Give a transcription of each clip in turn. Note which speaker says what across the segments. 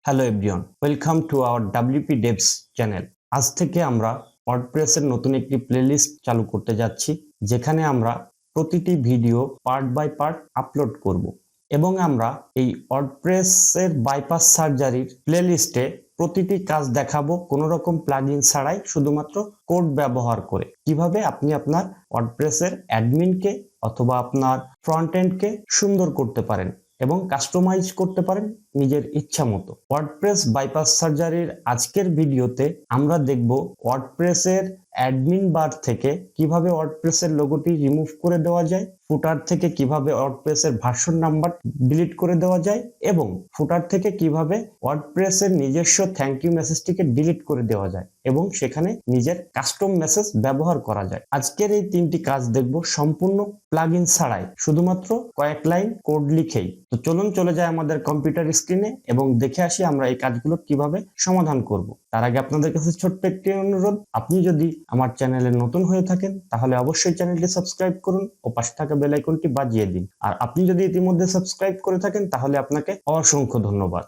Speaker 1: Hello everyone, welcome to our WP devs channel. আজ থেকে আমরা ওয়ার্ডপ্রেসের নতুন একটি প্লেলিস্ট চালু করতে যাচ্ছি, যেখানে আমরা প্রতিটি video part by part upload করব এবং আমরা এই ওয়ার্ডপ্রেসের বাইপাস সার্জারির প্লেলিস্টে প্রতিটি কাজ দেখাবো কোনো রকম প্লাগইন ছাড়াই, শুধুমাত্র কোড ব্যবহার করে কিভাবে আপনি আপনার ওয়ার্ডপ্রেসের অ্যাডমিনকে অথবা আপনার ফ্রন্ট এন্ডকে সুন্দর করতে পারেন এবং কাস্টমাইজ করতে পারেন নিজের ইচ্ছা মতো। ওয়ার্ডপ্রেস বাইপাস সার্জারির আজকের ভিডিওতে আমরা দেখব ওয়ার্ডপ্রেসের অ্যাডমিন বার থেকে কিভাবে ওয়ার্ডপ্রেসের লোগোটি রিমুভ করে দেওয়া যায়, ফুটার থেকে কিভাবে ওয়ার্ডপ্রেসের ভার্সন নাম্বার ডিলিট করে দেওয়া যায় এবং ফুটার থেকে কিভাবে ওয়ার্ডপ্রেসের নিজস্ব থ্যাংক ইউ মেসেজটিকে ডিলিট করে দেওয়া যায় এবং সেখানে নিজের কাস্টম মেসেজ ব্যবহার করা যায়। আজকের এই তিনটি কাজ দেখব সম্পূর্ণ প্লাগইন ছাড়াই, শুধুমাত্র কয়েক লাইন কোড লিখেই। তো চলুন চলে যায় আমাদের কম্পিউটার স্ক্রিনে এবং দেখে আসি আমরা এই কাজগুলো কিভাবে সমাধান করব। তার আগে আপনাদের কাছে ছোট্ট একটি অনুরোধ, আপনি যদি আমার চ্যানেলে নতুন হয়ে থাকেন তাহলে অবশ্যই চ্যানেলটি সাবস্ক্রাইব করুন ও পাশে থাকা বেল আইকনটি বাজিয়ে দিন। আর আপনি যদি ইতিমধ্যে সাবস্ক্রাইব করে থাকেন তাহলে আপনাকে অসংখ্য ধন্যবাদ।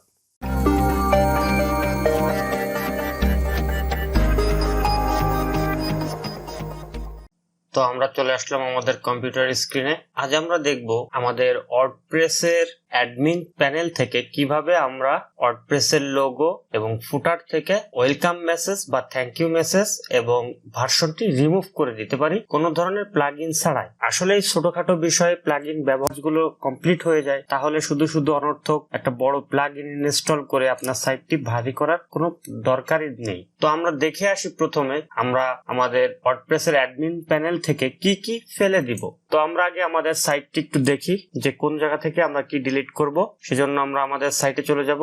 Speaker 1: তো আমরা চলে আসলাম আমাদের কম্পিউটার স্ক্রিনে। আজ আমরা দেখব আমাদের ওয়ার্ডপ্রেসের অ্যাডমিন প্যানেল থেকে কিভাবে আমরা ওয়ার্ডপ্রেসের লোগো এবং ফুটার থেকে ওয়েলকাম মেসেজ বা থ্যাংক ইউ মেসেজ এবং ভার্সনটি রিমুভ করে দিতে পারি কোনো ধরনের প্লাগইন ছাড়াই। আসলে এই ছোটখাটো বিষয়ে প্লাগইন ব্যবহারগুলো কমপ্লিট হয়ে যায়, তাহলে শুধু শুধু অনর্থক একটা বড় প্লাগইন ইনস্টল করে আপনার সাইটটি ভারী করার কোনো দরকারই নেই। তো আমরা দেখে আসি, প্রথমে আমরা আমাদের ওয়ার্ডপ্রেসের অ্যাডমিন প্যানেল থেকে কি কি ফেলে দিব। তো আমরা আগে আমাদের সাইটটি একটু দেখি যে কোন জায়গা থেকে আমরা কি ডিলিট করব। সেজন্য আমরা আমাদের সাইটে চলে যাব।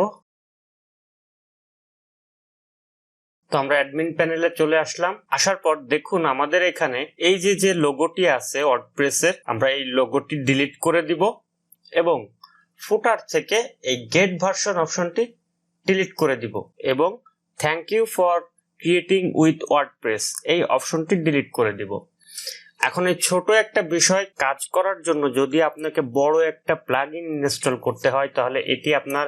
Speaker 1: তো আমরা অ্যাডমিন প্যানেলে চলে আসলাম। আসার পর দেখুন আমাদের এখানে এই যে লোগোটি আছে ওয়ার্ডপ্রেসের, আমরা এই লোগোটি ডিলিট করে দিব এবং ফুটার থেকে এই গেট ভার্সন অপশনটি ডিলিট করে দিব এবং thank you for creating with WordPress এই অপশনটি ডিলিট করে দিব। এখন এই ছোট একটা বিষয় কাজ করার জন্য যদি আপনাকে বড় একটা প্লাগইন ইনস্টল করতে হয়, তাহলে এটি আপনার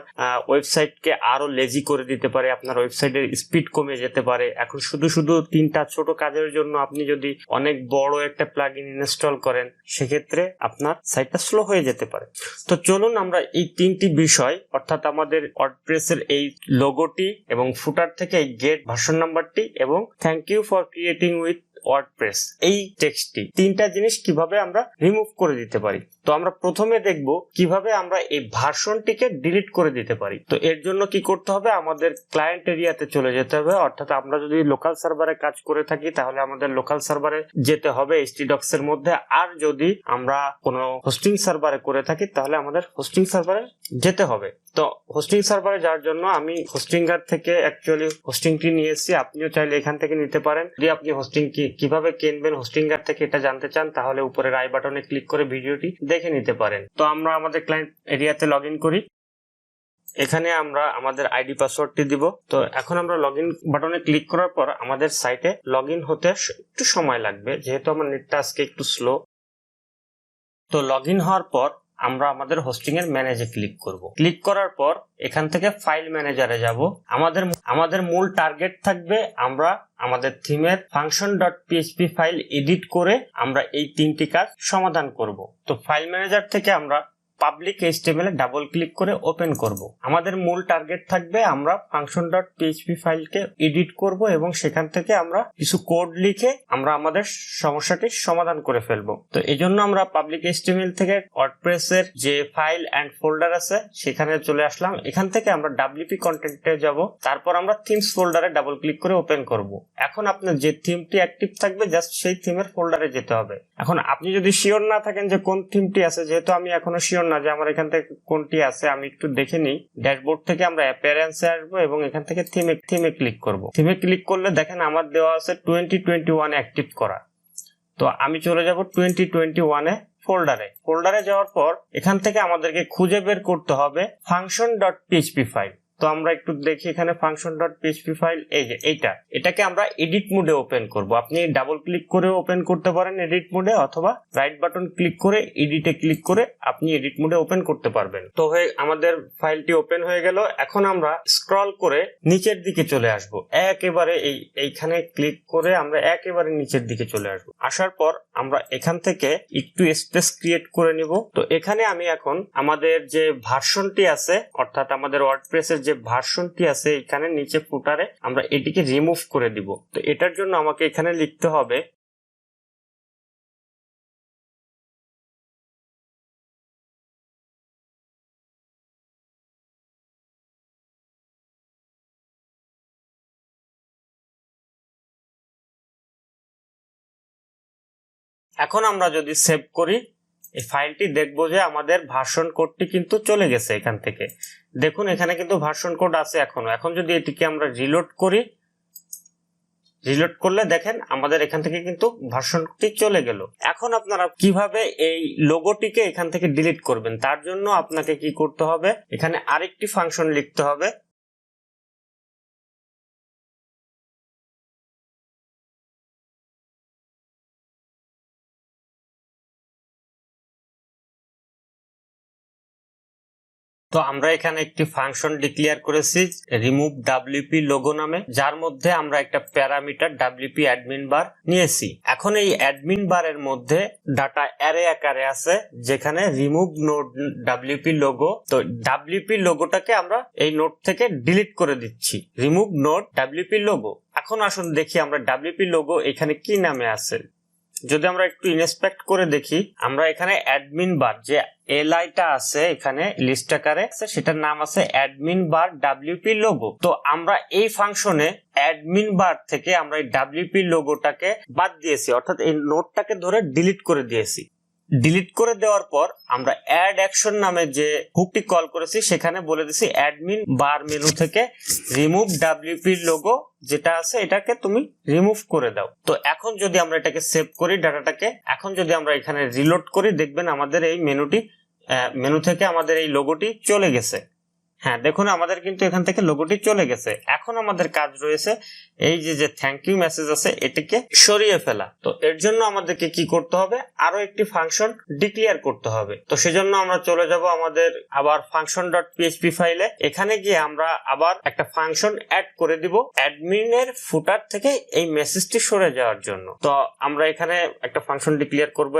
Speaker 1: ওয়েবসাইটকে আরো লেজি করে দিতে পারে, আপনার ওয়েবসাইটের স্পিড কমে যেতে পারে। এখন শুধু শুধু তিনটা ছোট কাজের জন্য আপনি যদি অনেক বড় একটা প্লাগইন ইনস্টল করেন, সেক্ষেত্রে আপনার সাইটটা স্লো হয়ে যেতে পারে। তো চলুন আমরা এই তিনটি বিষয়, অর্থাৎ আমাদের ওয়ার্ডপ্রেসের এই লোগোটি এবং ফুটার থেকে এই গেট ভার্সন নাম্বারটি এবং thank you for creating with WordPress এই টেক্সটটি, তিনটা জিনিস কিভাবে আমরা রিমুভ করে দিতে পারি। তো আমরা প্রথমে দেখব কিভাবে আমরা এই ভার্সনটিকে ডিলিট করে দিতে পারি। তো এর জন্য কি করতে হবে, আমাদের ক্লায়েন্ট এরিয়াতে চলে যেতে হবে। অর্থাৎ আমরা যদি লোকাল সার্ভারে কাজ করে থাকি তাহলে আমাদের লোকাল সার্ভারে যেতে হবে htdocs এর মধ্যে, আর যদি আমরা কোনো হোস্টিং সার্ভারে করে থাকি তাহলে আমাদের হোস্টিং সার্ভারে যেতে হবে। তো হোস্টিং সার্ভারে যাওয়ার জন্য আমি হোস্টিংগার থেকে অ্যাকচুয়ালি হোস্টিংটি নিয়েছি, আপনিও চাইলে এখান থেকে নিতে পারেন। যদি আপনি হোস্টিং কিভাবে কিনবেন হোস্টিংগার থেকে এটা জানতে চান তাহলে উপরের আই বাটনে ক্লিক করে ভিডিওটি দেখে নিতে পারেন। তো আমরা আমাদের ক্লায়েন্ট এরিয়াতে লগ ইন করি। এখানে আমরা আমাদের আইডি পাসওয়ার্ডটি দিব। তো এখন আমরা লগ ইন বাটনে ক্লিক করার পর আমাদের সাইটে লগ ইন হতে একটু সময় লাগবে, যেহেতু আমার নেটটা আজকে একটু স্লো। তো লগ ইন হওয়ার পর আমরা আমাদের হোস্টিং এর ম্যানেজে ক্লিক করব। ক্লিক করার পর এখান থেকে ফাইল ম্যানেজারে যাব। আমাদের মূল টার্গেট থাকবে আমরা আমাদের থিমের function.php ফাইল এডিট করে আমরা এই তিনটি কাজ সমাধান করব। তো ফাইল ম্যানেজার থেকে আমরা পাবলিক HTML এ ডাবল ক্লিক করে ওপেন করব। আমাদের মূল টার্গেট থাকবে আমরা function.php ফাইলকে এডিট করব এবং সেখান থেকে আমরা কিছু কোড লিখে আমরা আমাদের সমস্যাটির সমাধান করে ফেলবো। তো এজন্য আমরা পাবলিক HTML থেকে ওয়ার্ডপ্রেস এর যে ফাইল এন্ড ফোল্ডার আছে সেখানে চলে আসলাম। এখান থেকে আমরা WP কন্টেন্টে যাব, তারপর আমরা থিমস ফোল্ডারে ডাবল ক্লিক করে ওপেন করব। এখন আপনার যে থিমটি অ্যাক্টিভ থাকবে জাস্ট সেই থিমের ফোল্ডারে যেতে হবে। এখন আপনি যদি শিওর না থাকেন যে কোন থিমটি আছে, যেহেতু আমি এখনো শিওর না যে আমার এখান থেকে কোনটি আছে, আমি একটু দেখে নিই। ড্যাশবোর্ড থেকে আমরা অ্যাপিয়ারেন্সে আসবো এবং এখান থেকে থিমে ক্লিক করব। থিমে ক্লিক করলে দেখেন আমার দেওয়া আছে 2021 অ্যাক্টিভ করা। তো আমি চলে যাব 2021 এ ফোল্ডারে যাওয়ার পর এখান থেকে আমাদেরকে খুঁজে বের করতে হবে function.php ফাইল। তো আমরা একটু দেখি এখানে function.php ফাইল, এই যে এটাকে আমরা এডিট মোডে ওপেন করব। আপনি ডাবল ক্লিক করে ওপেন করতে পারেন এডিট মোডে, অথবা রাইট বাটন ক্লিক করে এডিটে ক্লিক করে আপনি এডিট মোডে ওপেন করতে পারবেন। তো আমাদের ফাইলটি ওপেন হয়ে গেল। এখন আমরা স্ক্রল করে নিচের দিকে চলে আসব, একেবারে এইখানে ক্লিক করে আমরা একেবারে নিচের দিকে চলে আসব। আসার পর আমরা এখান থেকে একটু স্পেস ক্রিয়েট করে নিব। তো এখানে আমি এখন আমাদের যে ভার্সনটি আছে, অর্থাৎ আমাদের ওয়ার্ডপ্রেসের যে ভার্সনটি আছে এখানে নিচে ফুটারে আমরা এটিকে রিমুভ করে দিব। তো এটার জন্য আমাকে এখানে লিখতে হবে এখন আমরা যদি সেভ করি এই ফাইলটি দেখবো যে আমাদের ভার্সন কোডটি কিন্তু চলে গেছে এখান থেকে। দেখুন এখানে কিন্তু ভার্সন কোড আছে এখনো। এখন যদি এটিকে আমরা রিলোড করি, রিলোড করলে দেখেন আমাদের এখান থেকে কিন্তু ভার্সনটি চলে গেল। এখন আপনারা কিভাবে এই লোগোটিকে এখান থেকে ডিলিট করবেন, তার জন্য আপনাকে কি করতে হবে, এখানে আরেকটি ফাংশন লিখতে হবে। তো আমরা এখানে একটি ফাংশন ডিক্লেয়ার করেছি রিমুভ ডাব্লিউপি লোগো নামে, যার মধ্যে আমরা একটা প্যারামিটার ডাব্লিউপি অ্যাডমিন বার নিয়েছি। এখন এই অ্যাডমিন বারের মধ্যে ডাটা অ্যারে আকারে আছে যেখানে রিমুভ নোড ডাব্লিউপি লোগো। তো ডাব্লিউপি লোগোটাকে আমরা এই নোড থেকে ডিলিট করে দিচ্ছি, রিমুভ নোড ডাব্লিউপি লোগো। এখন আসুন দেখি আমরা ডাব্লিউপি লোগো এখানে কি নামে আছে। যদি আমরা একটু ইনস্পেক্ট করে দেখি, আমরা এখানে অ্যাডমিন বার যে এলআইটা আছে এখানে লিস্ট আকারে আছে, সেটার নাম আছে অ্যাডমিন বার ডাব্লিউপি লোগো। তো আমরা এই ফাংশনে অ্যাডমিন বার থেকে আমরা এই ডাব্লিউপি লোগোটাকে বাদ দিয়েছি, অর্থাৎ এই নোটটাকে ধরে ডিলিট করে দিয়েছি। ডিলিট করে দেওয়ার পর আমরা অ্যাড অ্যাকশন নামে যে হুকটি কল করেছি সেখানে বলে দিছি অ্যাডমিন বার মেনু থেকে রিমুভ ডাব্লিউপি লোগো যেটা আছে এটাকে তুমি রিমুভ করে দাও। তো এখন যদি আমরা এটাকে সেভ করি ডাটাটাকে, এখন যদি আমরা এখানে রিলোড করি দেখবেন আমাদের এই মেনু থেকে আমাদের এই লোগোটি চলে গেছে। হ্যাঁ দেখুন আমাদের কিন্তু এখান থেকে লোগোটি চলে গেছে। এখন আমাদের কাজ রয়েছে এই যে থ্যাংক ইউ মেসেজ আছে এটিকে সরিয়ে ফেলা। তো এর জন্য আমাদেরকে কি করতে হবে, আরো একটি ফাংশন ডিক্লেয়ার করতে হবে। তো সেজন্য আমরা চলে যাব আমাদের আবার function.php ফাইলে। এখানে গিয়ে আমরা আবার একটা ফাংশন অ্যাড করে দিব অ্যাডমিনের ফুটার থেকে এই মেসেজটি সরে যাওয়ার জন্য। তো আমরা এখানে একটা ফাংশন ডিক্লেয়ার করব।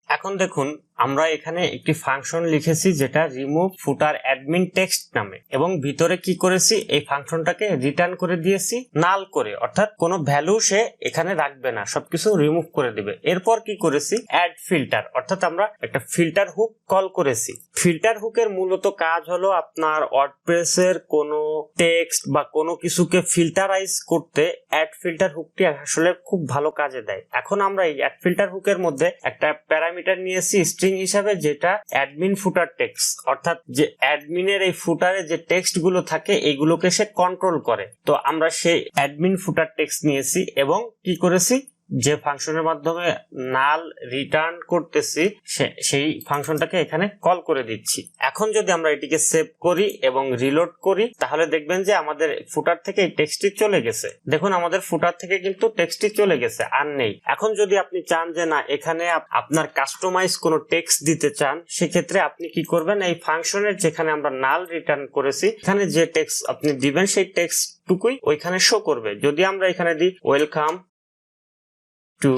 Speaker 1: এখন দেখুন আমরা এখানে একটি ফাংশন লিখেছি যেটা রিমুভ ফুটার অ্যাডমিন টেক্সট নামে, এবং ভিতরে কি করেছি এই ফাংশনটাকে রিটার্ন করে দিয়েছি নাল করে, অর্থাৎ কোনো ভ্যালু সে এখানে রাখবে না, সবকিছু রিমুভ করে দিবে। এরপর কি করেছি অ্যাড ফিল্টার, অর্থাৎ আমরা একটা ফিল্টার হুক কল করেছি। ফিল্টার হুকের মূলত কাজ হলো আপনার ওয়ার্ডপ্রেসের কোনো টেক্সট বা কোনো কিছুকে ফিল্টারাইজ করতে অ্যাড ফিল্টার হুকটি আসলে খুব ভালো কাজে দেয়। এখন আমরা এই অ্যাড ফিল্টার হুকের মধ্যে একটা প্যারামিটার নিয়েছি স্ট্রিং হিসাবে যেটা অ্যাডমিন ফুটার টেক্সট, অর্থাৎ যে অ্যাডমিনের এই ফুটারে যে টেক্সট গুলো থাকে এগুলোকে সে কন্ট্রোল করে। তো আমরা সেই অ্যাডমিন ফুটার টেক্সট নিয়েছি এবং কি করেছি যে ফাংশনের মাধ্যমে নাল রিটার্ন করতেছি সেই ফাংশনটাকে এখানে কল করে দিচ্ছি। এখন যদি আমরা এটিকে সেভ করি এবং রিলোড করি তাহলে দেখবেন যে আমাদের ফুটার থেকে এই টেক্সটটি চলে গেছে। দেখুন আমাদের ফুটার থেকে কিন্তু টেক্সটটি চলে গেছে, আর নেই। এখন যদি আপনি চান যে না এখানে আপনার কাস্টমাইজ কোনো টেক্সট দিতে চান, সেক্ষেত্রে আপনি কি করবেন, এই ফাংশনের যেখানে আমরা নাল রিটার্ন করেছি এখানে যে টেক্সট আপনি দিবেন সেই টেক্সটটুকুই ওইখানে শো করবে। যদি আমরা এখানে দিই ওয়েলকাম টু,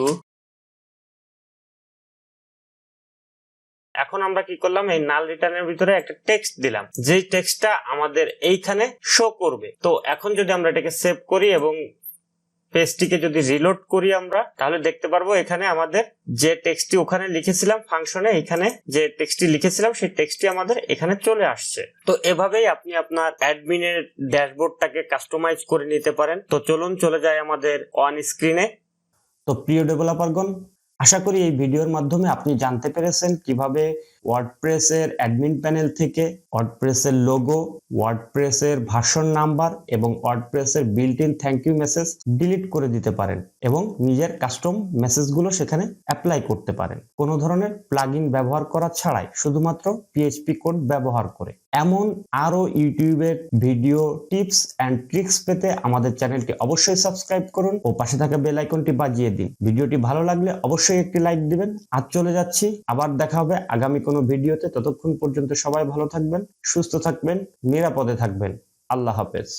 Speaker 1: এখন আমরা কি করলাম এই নাল রিটার্নের ভিতরে একটা টেক্সট দিলাম, যেই টেক্সটটা আমাদের এইখানে শো করবে। তো এখন যদি আমরা এটাকে সেভ করি এবং পেজটিকে যদি রিলোড করি আমরা, তাহলে দেখতে পারবো এখানে আমাদের যে টেক্সটটি ওখানে লিখেছিলাম ফাংশনে, এখানে যে টেক্সটটি লিখেছিলাম সেই টেক্সটটি আমাদের এখানে চলে আসছে। তো এভাবেই আপনি আপনার অ্যাডমিনের ড্যাশবোর্ডটাকে কাস্টমাইজ করে নিতে পারেন। তো চলুন চলে যাই আমাদের অন স্ক্রিনে। তো প্রিয় ডেভেলপারগণ, আশা করি এই ভিডিওর মাধ্যমে আপনি জানতে পেরেছেন কিভাবে ওয়ার্ডপ্রেসের অ্যাডমিন প্যানেল থেকে ওয়ার্ডপ্রেসের লোগো, ওয়ার্ডপ্রেসের ভার্সন নাম্বার এবং ওয়ার্ডপ্রেসের built in thank you message delete করে দিতে পারেন এবং নিজের কাস্টম মেসেজগুলো সেখানে অ্যাপ্লাই করতে পারেন কোনো ধরনের প্লাগইন ব্যবহার করা ছাড়াই, শুধুমাত্র পিএইচপি কোড ব্যবহার করে। এমন আরো ইউটিউবের ভিডিও টিপস এন্ড ট্রিক্স পেতে আমাদের চ্যানেলটি অবশ্যই সাবস্ক্রাইব করুন ও পাশে থাকা বেল আইকনটি বাজিয়ে দিন। ভিডিওটি ভালো লাগলে অবশ্যই একটি লাইক দিবেন। আজ চলে যাচ্ছি, আবার দেখা হবে আগামী কোনো ভিডিওতে। ততক্ষণ পর্যন্ত সবাই ভালো থাকবেন, সুস্থ থাকবেন, নিরাপদে থাকবেন। আল্লাহ হাফেজ।